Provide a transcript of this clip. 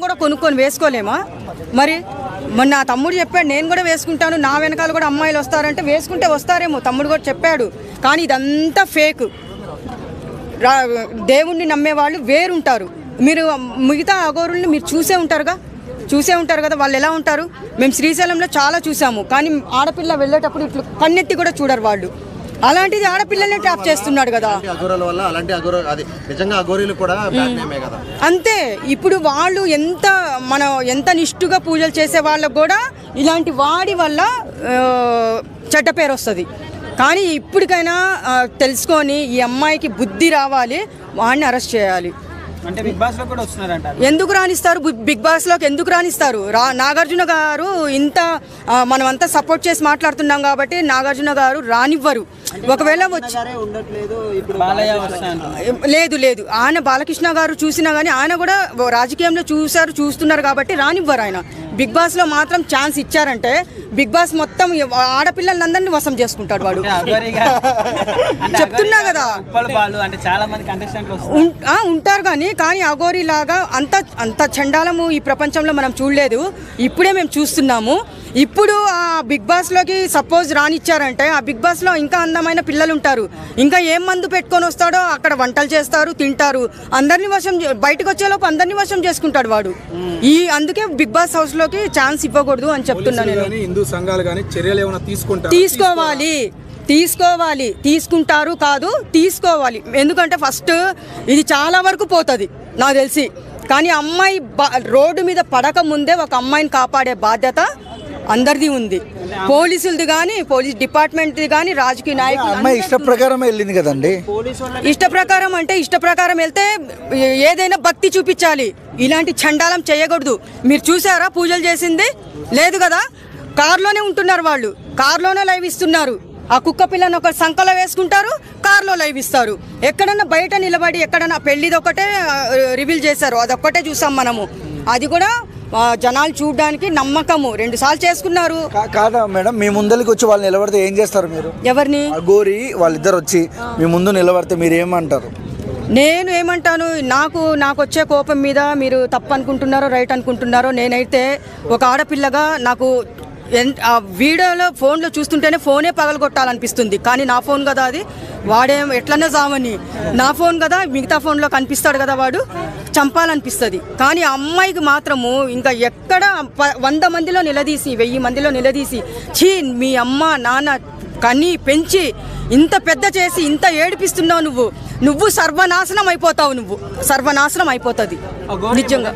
కూడా కొనుక్కొని వేసుకోలేమా? మరి మొన్న నా తమ్ముడు చెప్పాడు, నేను కూడా వేసుకుంటాను, నా వెనకాల కూడా అమ్మాయిలు వస్తారంటే వేసుకుంటే వస్తారేమో, తమ్ముడు కూడా చెప్పాడు. కానీ ఇదంతా ఫేక్. దేవుణ్ణి నమ్మేవాళ్ళు వేరుంటారు. మీరు మిగతా అఘోరుల్ని మీరు చూసే ఉంటారు కదా వాళ్ళు ఎలా ఉంటారు. మేము శ్రీశైలంలో చాలా చూసాము, కానీ ఆడపిల్ల వెళ్ళేటప్పుడు ఇట్లు కన్నెత్తి కూడా చూడరు వాళ్ళు. అలాంటిది ఆడపిల్లల్ని ట్రాప్ చేస్తున్నాడు కదా. అంతే. ఇప్పుడు వాళ్ళు ఎంత నిష్ఠుగా పూజలు చేసే వాళ్ళకు కూడా ఇలాంటి వాడి వల్ల చెడ్డ పేరు వస్తుంది. కానీ ఇప్పటికైనా తెలుసుకొని ఈ అమ్మాయికి బుద్ధి రావాలి, వాడిని అరెస్ట్ చేయాలి. అంటే బిగ్ బాస్ లో కూడా వస్తున్నారంట. ఎందుకు రానిస్తారు? బిగ్ బాస్ లోకి ఎందుకు రానిస్తారు? నాగార్జున గారు ఇంత మనం అంతా సపోర్ట్ చేసి మాట్లాడుతున్నాం కాబట్టి నాగార్జున గారు రానివ్వరు. ఒకవేళ లేదు ఆయన బాలకృష్ణ గారు చూసినా కానీ ఆయన కూడా రాజకీయంలో చూస్తున్నారు కాబట్టి రానివ్వరు. ఆయన బిగ్ బాస్ లో మాత్రం ఛాన్స్ ఇచ్చారంటే బిగ్ బాస్ మొత్తం ఆడపిల్లలందరినీ వశం చేసుకుంటాడు వాడు. చెప్తున్నా కదా, ఉంటారు కానీ అఘోరి లాగా అంత చండాలము ఈ ప్రపంచంలో మనం చూడలేదు. ఇప్పుడే మేము చూస్తున్నాము. ఇప్పుడు ఆ బిగ్ బాస్ లోకి సపోజ్ రానిచ్చారంటే ఆ బిగ్ బాస్ లో ఇంకా అందమైన పిల్లలు ఉంటారు. ఇంకా ఏం మందు పెట్టుకొని వస్తాడో అక్కడ వంటలు చేస్తారు, తింటారు. అందరినీ బయటకు వచ్చేలోపు అందరినీ వశం చేసుకుంటాడు వాడు. అందుకే బిగ్ బాస్ హౌస్ లోకి ఛాన్స్ ఇవ్వకూడదు అని చెప్తున్నాను నేను. హిందూ సంఘాలు కానీ చర్యలు ఏమైనా తీసుకోవాలి. తీసుకుంటారు కాదు, తీసుకోవాలి. ఎందుకంటే ఫస్ట్ ఇది చాలా వరకు పోతుంది నాకు తెలిసి. కానీ అమ్మాయి రోడ్డు మీద పడక ముందే ఒక అమ్మాయిని కాపాడే బాధ్యత అందరిది ఉంది. పోలీసులది కానీ, పోలీస్ డిపార్ట్మెంట్ది కానీ, రాజకీయ నాయకులు. అమ్మాయి ఇష్ట ప్రకారం వెళ్ళింది కదండి. ఇష్ట ప్రకారం వెళ్తే ఏదైనా భక్తి చూపించాలి. ఇలాంటి చండాలం చేయకూడదు. మీరు చూసారా పూజలు చేసింది? లేదు కదా. కారులోనే ఉంటున్నారు వాళ్ళు, కారులోనే లైవ్ ఇస్తున్నారు. ఆ కుక్క పిల్లని ఒక సంకలో వేసుకుంటారు, కారులో లైవ్ ఇస్తారు. ఎక్కడన్నా బయట నిలబడి ఎక్కడన్నా పెళ్లిది ఒకటే రివీల్ చేశారు, అదొక్కటే చూసాం మనము. అది కూడా జనాలు చూడడానికి నమ్మకము 2 సార్లు చేసుకున్నారు. కాదా మేడం, మీ ముందరికి వచ్చి వాళ్ళు నిలబడితే ఏం చేస్తారు మీరు? ఎవరిని? అఘోరి వాళ్ళిద్దరు వచ్చి మీ ముందు నిలబడితే మీరు ఏమంటారు? నేను ఏమంటాను, నాకు వచ్చే కోపం మీద మీరు తప్పు అనుకుంటున్నారో రైట్ అనుకుంటున్నారో, నేనైతే ఒక ఆడపిల్లగా నాకు వీడియోలో ఫోన్లో చూస్తుంటేనే ఫోనే పగలగొట్టాలనిపిస్తుంది. కానీ నా ఫోన్ కదా అది, వాడేం ఎట్లన్నా జావని నా ఫోన్ కదా, మిగతా ఫోన్లో కనిపిస్తాడు కదా వాడు, చంపాలనిపిస్తుంది. కానీ అమ్మాయికి మాత్రము ఇంకా ఎక్కడ 100 మందిలో నిలదీసి 1000 మందిలో నిలదీసి ఛీ మీ అమ్మ నాన్న కని పెంచి ఇంత పెద్ద చేసి ఇంత ఏడిపిస్తున్నావు, నువ్వు సర్వనాశనం అయిపోతావు, సర్వనాశనం అయిపోతుంది నిజంగా.